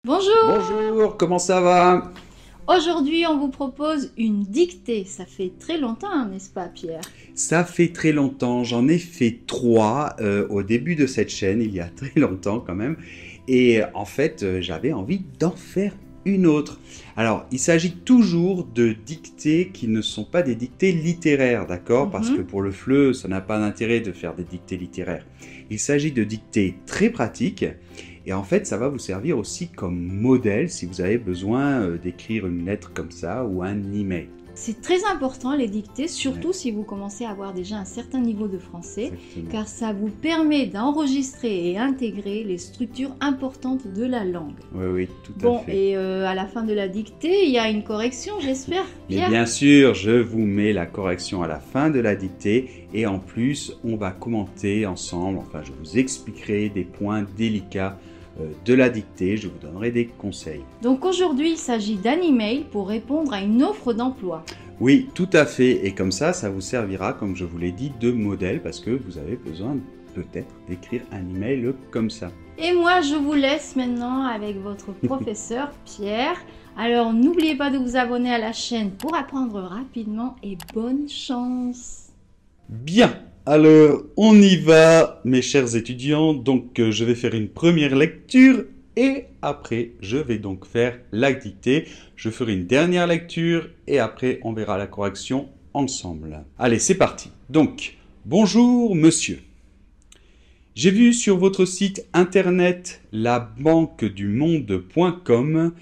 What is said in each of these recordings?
Bonjour! Bonjour, comment ça va? Aujourd'hui, on vous propose une dictée. Ça fait très longtemps, n'est-ce pas, Pierre? Ça fait très longtemps, j'en ai fait trois au début de cette chaîne, il y a très longtemps quand même. Et en fait, j'avais envie d'en faire une autre. Alors, il s'agit toujours de dictées qui ne sont pas des dictées littéraires, d'accord? Parce que Mhm. pour le FLE, ça n'a pas d'intérêt de faire des dictées littéraires. Il s'agit de dictées très pratiques. Et en fait, ça va vous servir aussi comme modèle si vous avez besoin d'écrire une lettre comme ça ou un email. C'est très important les dictées, Ouais, surtout si vous commencez à avoir déjà un certain niveau de français, exactement. car ça vous permet d'enregistrer et intégrer les structures importantes de la langue. Oui, oui, tout à Bon, fait. et à la fin de la dictée, il y a une correction, j'espère, Mais Pierre? bien sûr, je vous mets la correction à la fin de la dictée et en plus, on va commenter ensemble, enfin, je vous expliquerai des points délicats de la dictée, je vous donnerai des conseils. Donc aujourd'hui, il s'agit d'un email pour répondre à une offre d'emploi. Oui, tout à fait, et comme ça vous servira, comme je vous l'ai dit, de modèle parce que vous avez besoin peut-être d'écrire un email comme ça. Et moi, je vous laisse maintenant avec votre professeur Pierre. Alors, n'oubliez pas de vous abonner à la chaîne pour apprendre rapidement et bonne chance! Bien, alors on y va, mes chers étudiants. Donc je vais faire une première lecture et après je vais donc faire la dictée. Je ferai une dernière lecture et après on verra la correction ensemble. Allez, c'est parti. Donc, bonjour monsieur. J'ai vu sur votre site internet labanquedumonde.com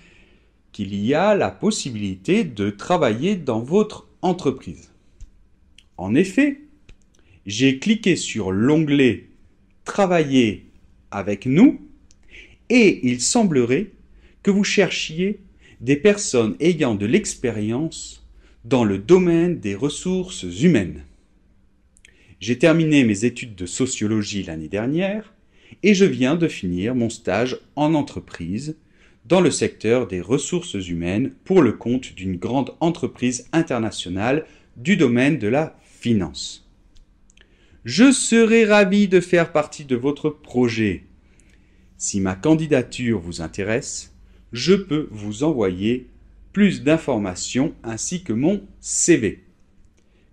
qu'il y a la possibilité de travailler dans votre entreprise. En effet, j'ai cliqué sur l'onglet Travailler avec nous et il semblerait que vous cherchiez des personnes ayant de l'expérience dans le domaine des ressources humaines. J'ai terminé mes études de sociologie l'année dernière et je viens de finir mon stage en entreprise dans le secteur des ressources humaines pour le compte d'une grande entreprise internationale du domaine de la finance. Je serai ravi de faire partie de votre projet. Si ma candidature vous intéresse, je peux vous envoyer plus d'informations ainsi que mon CV.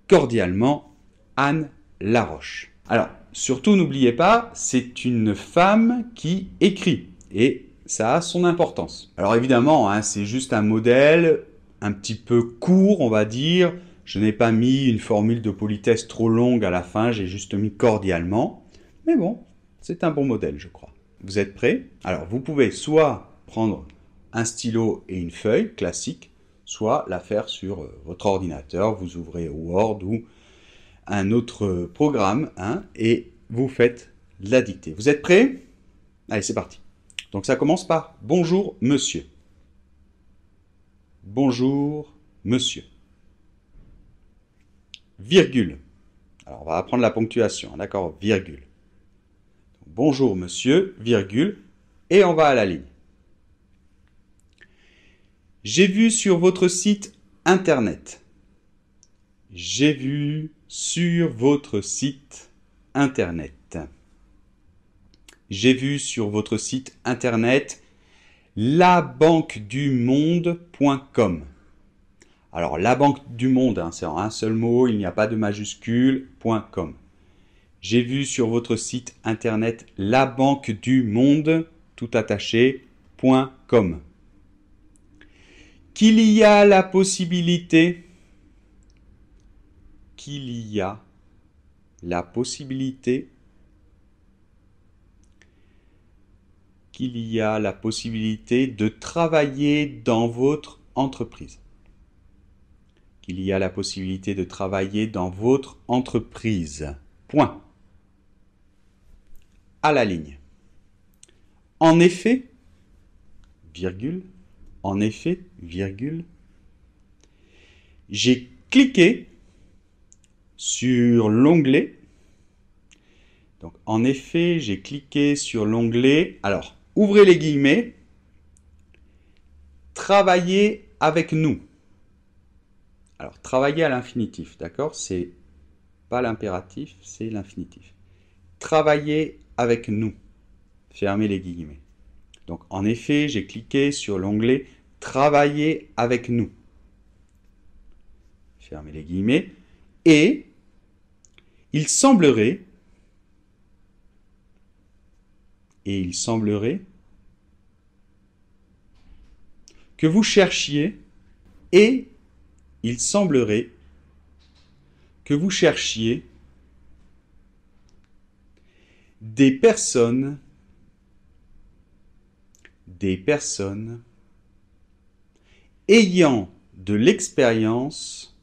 Cordialement, Anne Laroche. Alors, surtout n'oubliez pas, c'est une femme qui écrit et ça a son importance. Alors évidemment, hein, c'est juste un modèle un petit peu court, on va dire. Je n'ai pas mis une formule de politesse trop longue à la fin, j'ai juste mis cordialement. Mais bon, c'est un bon modèle, je crois. Vous êtes prêts? Alors, vous pouvez soit prendre un stylo et une feuille classique, soit la faire sur votre ordinateur. Vous ouvrez Word ou un autre programme hein, et vous faites la dictée. Vous êtes prêts? Allez, c'est parti. Donc ça commence par bonjour monsieur. Bonjour monsieur. Virgule. Alors on va apprendre la ponctuation, hein, d'accord? Virgule. Donc, bonjour monsieur, virgule, et on va à la ligne. J'ai vu sur votre site internet. J'ai vu sur votre site internet. J'ai vu sur votre site internet labanquedumonde.com. Alors, la Banque du Monde, hein, c'est en un seul mot, il n'y a pas de majuscule, .com. J'ai vu sur votre site internet labanquedumonde, tout attaché, .com. Qu'il y a la possibilité, qu'il y a la possibilité, qu'il y a la possibilité de travailler dans votre entreprise. Qu'il y a la possibilité de travailler dans votre entreprise. Point. À la ligne. En effet, virgule, en effet, virgule, j'ai cliqué sur l'onglet. Donc, en effet, j'ai cliqué sur l'onglet. Alors, ouvrez les guillemets. Travailler avec nous. Alors, travailler à l'infinitif, d'accord? C'est pas l'impératif, c'est l'infinitif. Travailler avec nous. Fermez les guillemets. Donc, en effet, j'ai cliqué sur l'onglet « Travailler avec nous ». Fermez les guillemets. Et il semblerait que vous cherchiez, des personnes ayant de l'expérience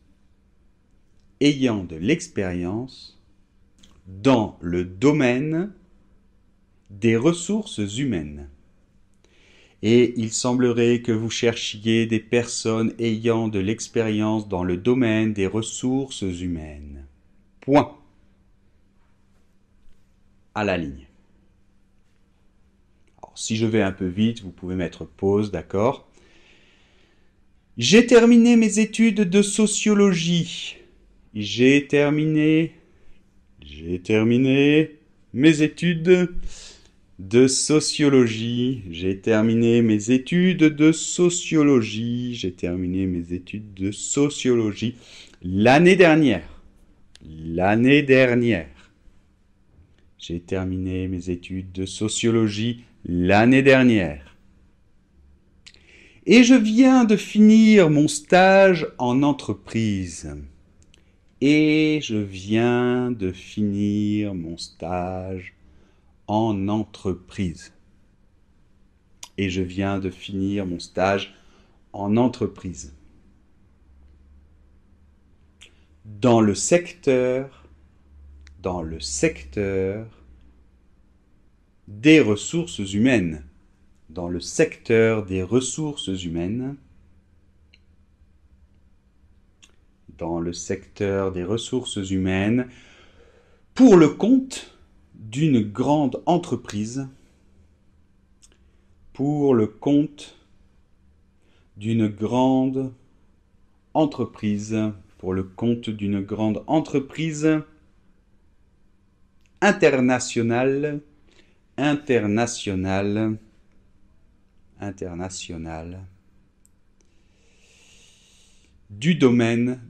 dans le domaine des ressources humaines. Et il semblerait que vous cherchiez des personnes ayant de l'expérience dans le domaine des ressources humaines. Point. À la ligne. Alors, si je vais un peu vite, vous pouvez mettre pause, d'accord? J'ai terminé mes études de sociologie. J'ai terminé mes études de sociologie. L'année dernière. J'ai terminé mes études de sociologie l'année dernière. Et je viens de finir mon stage en entreprise. Dans le secteur des ressources humaines. Pour le compte d'une grande entreprise. Internationale du domaine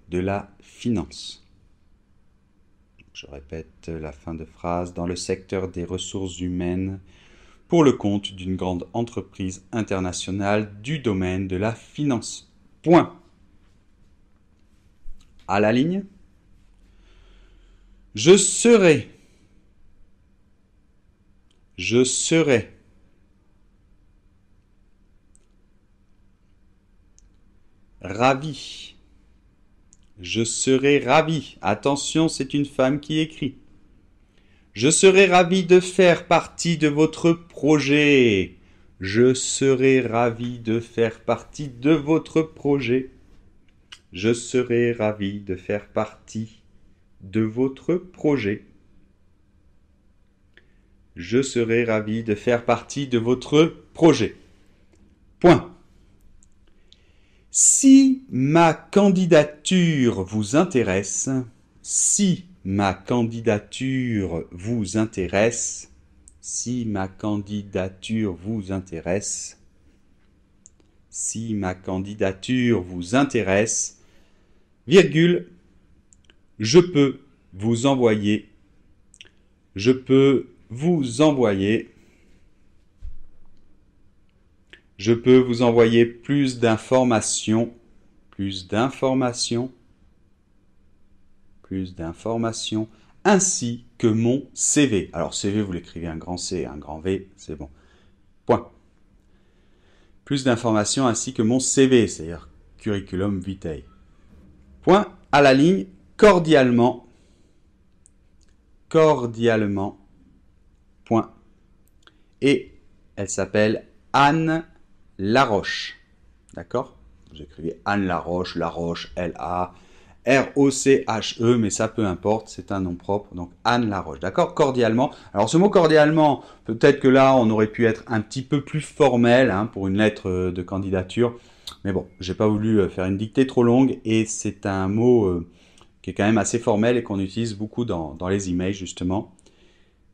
de la finance. Je répète la fin de phrase. Dans le secteur des ressources humaines, pour le compte d'une grande entreprise internationale du domaine de la finance. Point. À la ligne. Je serai ravi. Attention, c'est une femme qui écrit. Je serai ravi de faire partie de votre projet. Je serai ravi de faire partie de votre projet. Point. Si ma candidature vous intéresse, virgule, je peux vous envoyer plus d'informations, ainsi que mon CV. Alors CV, vous l'écrivez un grand C, un grand V, c'est bon. Point. Plus d'informations ainsi que mon CV, c'est-à-dire curriculum vitae. Point. À la ligne, cordialement. Point. Et elle s'appelle Anne Laroche. D'accord? Vous écrivez Anne Laroche, L-A-R-O-C-H-E, mais ça peu importe, c'est un nom propre. Donc Anne Laroche. D'accord? Cordialement. Alors ce mot cordialement, peut-être que là, on aurait pu être un petit peu plus formel pour une lettre de candidature. Mais bon, j'ai pas voulu faire une dictée trop longue et c'est un mot qui est quand même assez formel et qu'on utilise beaucoup dans les emails justement.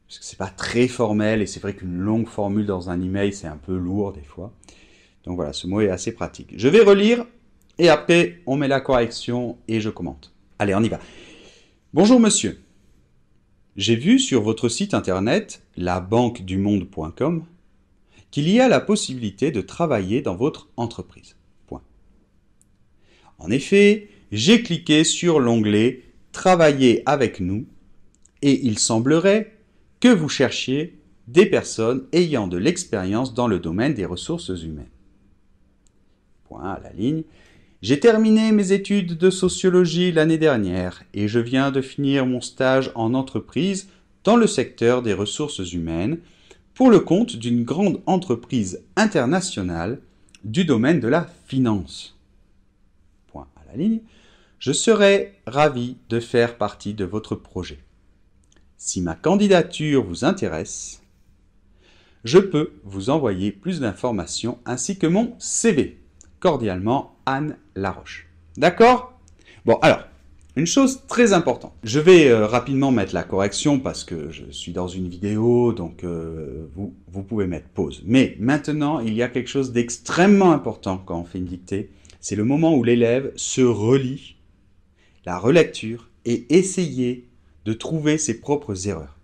parce que c'est pas très formel, et c'est vrai qu'une longue formule dans un email, c'est un peu lourd des fois. Donc voilà, ce mot est assez pratique. Je vais relire, et après, on met la correction, et je commente. Allez, on y va. Bonjour monsieur. J'ai vu sur votre site internet, labanquedumonde.com, qu'il y a la possibilité de travailler dans votre entreprise. Point. En effet, j'ai cliqué sur l'onglet « Travailler avec nous » et il semblerait que vous cherchiez des personnes ayant de l'expérience dans le domaine des ressources humaines. Point à la ligne. J'ai terminé mes études de sociologie l'année dernière et je viens de finir mon stage en entreprise dans le secteur des ressources humaines pour le compte d'une grande entreprise internationale du domaine de la finance. Point à la ligne. Je serais ravi de faire partie de votre projet. Si ma candidature vous intéresse, je peux vous envoyer plus d'informations ainsi que mon CV. Cordialement, Anne Laroche. D'accord? Bon, alors, une chose très importante. Je vais rapidement mettre la correction parce que je suis dans une vidéo, donc vous pouvez mettre pause. Mais maintenant, il y a quelque chose d'extrêmement important quand on fait une dictée. C'est le moment où l'élève se relit la relecture et essayer de trouver ses propres erreurs.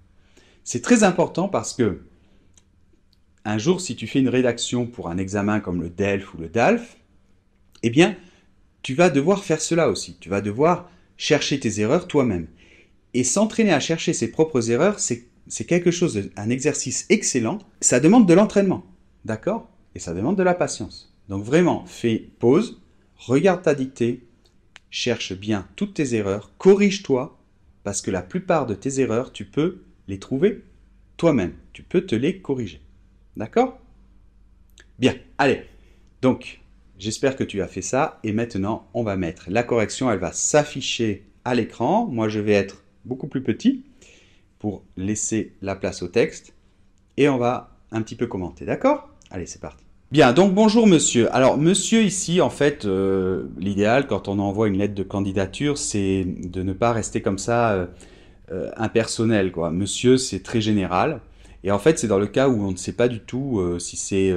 C'est très important parce que un jour, si tu fais une rédaction pour un examen comme le DELF ou le DALF, eh bien, tu vas devoir faire cela aussi. Tu vas devoir chercher tes erreurs toi-même. Et s'entraîner à chercher ses propres erreurs, c'est quelque chose, un exercice excellent. Ça demande de l'entraînement, d'accord? Et ça demande de la patience. Donc vraiment, fais pause, regarde ta dictée, cherche bien toutes tes erreurs, corrige-toi, parce que la plupart de tes erreurs, tu peux les trouver toi-même. Tu peux te les corriger. D'accord? Bien, allez. Donc, j'espère que tu as fait ça. Et maintenant, on va mettre la correction. Elle va s'afficher à l'écran. Moi, je vais être beaucoup plus petit pour laisser la place au texte. Et on va un petit peu commenter. D'accord? Allez, c'est parti. Bien, donc bonjour monsieur. Alors monsieur ici, en fait, l'idéal quand on envoie une lettre de candidature, c'est de ne pas rester comme ça impersonnel, quoi. Monsieur, c'est très général. Et en fait, c'est dans le cas où on ne sait pas du tout si c'est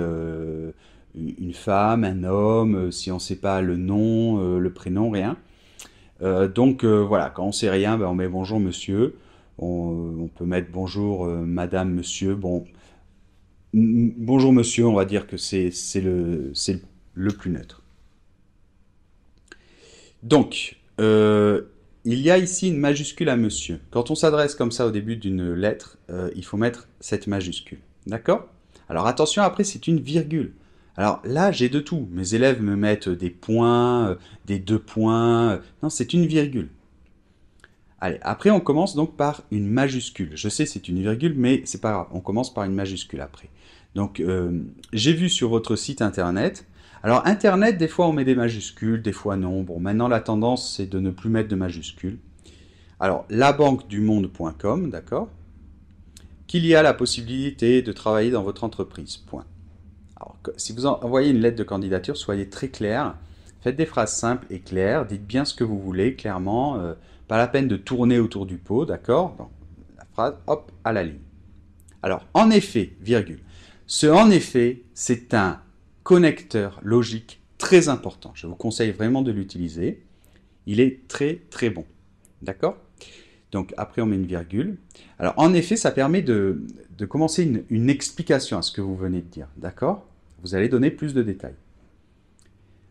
une femme, un homme, si on ne sait pas le nom, le prénom, rien. Donc voilà, quand on ne sait rien, ben, on met bonjour monsieur. On peut mettre bonjour madame, monsieur. Bon, bonjour monsieur, on va dire que c'est le plus neutre. Donc, il y a ici une majuscule à monsieur. Quand on s'adresse comme ça au début d'une lettre, il faut mettre cette majuscule. D'accord? Alors attention, après c'est une virgule. Alors là, j'ai de tout. Mes élèves me mettent des points, des deux points. Non, c'est une virgule. Allez, après on commence donc par une majuscule. Je sais c'est une virgule, mais c'est pas grave. On commence par une majuscule après. Donc, j'ai vu sur votre site internet. Alors, internet, des fois on met des majuscules, des fois non. Bon, maintenant la tendance c'est de ne plus mettre de majuscules. Alors, labanquedumonde.com, d'accord? Qu'il y a la possibilité de travailler dans votre entreprise. Point. Alors, si vous envoyez une lettre de candidature, soyez très clair. Faites des phrases simples et claires. Dites bien ce que vous voulez, clairement. Pas la peine de tourner autour du pot, d'accord? Donc, la phrase, hop, à la ligne. Alors, en effet, virgule. Ce « en effet », c'est un connecteur logique très important. Je vous conseille vraiment de l'utiliser. Il est très très bon. D'accord? Donc après on met une virgule. Alors en effet, ça permet de commencer une explication à ce que vous venez de dire. D'accord? Vous allez donner plus de détails.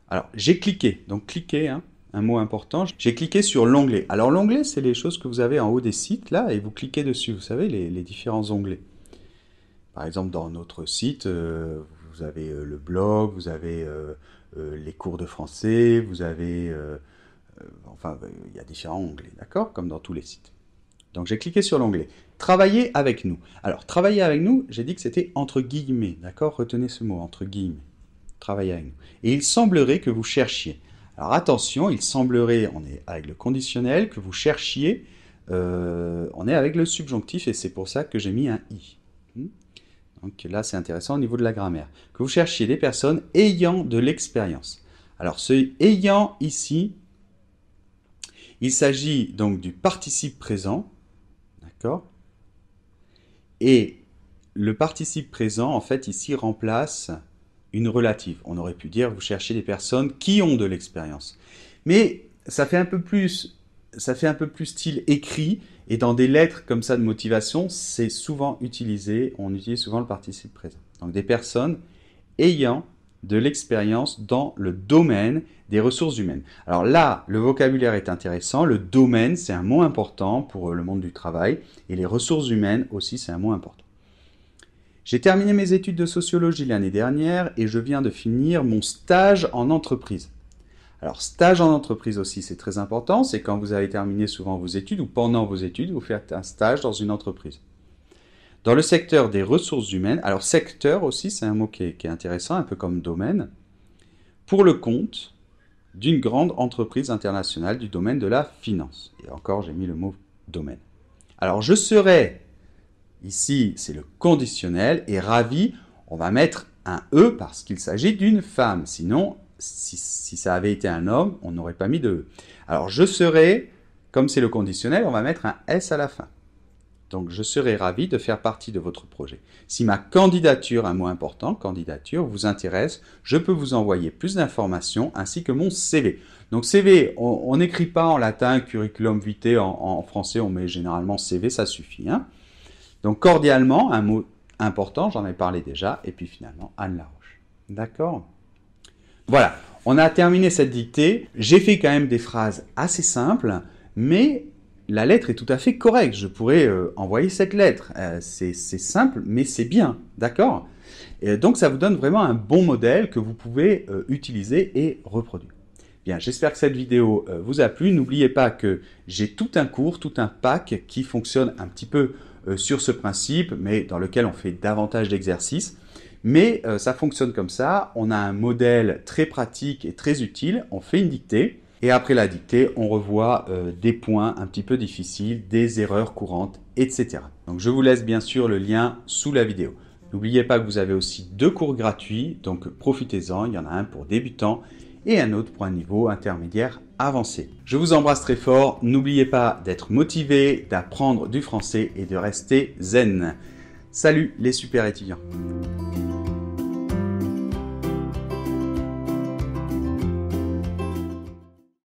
Alors j'ai cliqué. Donc cliquez, hein, un mot important. J'ai cliqué sur l'onglet. Alors l'onglet, c'est les choses que vous avez en haut des sites là et vous cliquez dessus. Vous savez, les différents onglets. Par exemple, dans notre site, vous avez le blog, vous avez les cours de français, vous avez... enfin, il y a différents onglets, d'accord? Comme dans tous les sites. Donc, j'ai cliqué sur l'onglet « Travailler avec nous ». Alors, « Travailler avec nous », j'ai dit que c'était entre guillemets, d'accord? Retenez ce mot, entre guillemets. « Travailler avec nous ». Et il semblerait que vous cherchiez. Alors, attention, il semblerait, on est avec le conditionnel, que vous cherchiez, on est avec le subjonctif et c'est pour ça que j'ai mis un « i ». Donc là, c'est intéressant au niveau de la grammaire. Que vous cherchiez des personnes ayant de l'expérience. Alors, ce « ayant » ici, il s'agit donc du participe présent. D'accord? Et le participe présent, en fait, ici, remplace une relative. On aurait pu dire, vous cherchez des personnes qui ont de l'expérience. Mais ça fait un peu plus style écrit, et dans des lettres comme ça de motivation, c'est souvent utilisé, on utilise souvent le participe présent. Donc des personnes ayant de l'expérience dans le domaine des ressources humaines. Alors là, le vocabulaire est intéressant, le domaine, c'est un mot important pour le monde du travail, et les ressources humaines aussi, c'est un mot important. J'ai terminé mes études de sociologie l'année dernière et je viens de finir mon stage en entreprise. Alors, stage en entreprise aussi, c'est très important, c'est quand vous avez terminé souvent vos études ou pendant vos études, vous faites un stage dans une entreprise. Dans le secteur des ressources humaines, alors secteur aussi, c'est un mot qui est intéressant, un peu comme domaine, pour le compte d'une grande entreprise internationale du domaine de la finance. Et encore, j'ai mis le mot domaine. Alors, je serai, ici, c'est le conditionnel, et ravi, on va mettre un E parce qu'il s'agit d'une femme. Sinon, si ça avait été un homme, on n'aurait pas mis de E. Alors, je serai, comme c'est le conditionnel, on va mettre un S à la fin. Donc, je serai ravi de faire partie de votre projet. Si ma candidature, un mot important, candidature, vous intéresse, je peux vous envoyer plus d'informations ainsi que mon CV. Donc, CV, on n'écrit pas en latin, curriculum vitae, en français, on met généralement CV, ça suffit. Hein. Donc, cordialement, un mot important, j'en ai parlé déjà, et puis finalement, Anne Laroche. D'accord ? Voilà, on a terminé cette dictée. J'ai fait quand même des phrases assez simples, mais la lettre est tout à fait correcte. Je pourrais envoyer cette lettre. C'est simple, mais c'est bien, d'accord ? Donc ça vous donne vraiment un bon modèle que vous pouvez utiliser et reproduire. Bien, j'espère que cette vidéo vous a plu. N'oubliez pas que j'ai tout un cours, tout un pack qui fonctionne un petit peu sur ce principe, mais dans lequel on fait davantage d'exercices. Mais ça fonctionne comme ça, on a un modèle très pratique et très utile, on fait une dictée, et après la dictée, on revoit des points un petit peu difficiles, des erreurs courantes, etc. Donc je vous laisse bien sûr le lien sous la vidéo. N'oubliez pas que vous avez aussi 2 cours gratuits, donc profitez-en, il y en a un pour débutants et un autre pour un niveau intermédiaire avancé. Je vous embrasse très fort, n'oubliez pas d'être motivé, d'apprendre du français et de rester zen. Salut les super étudiants!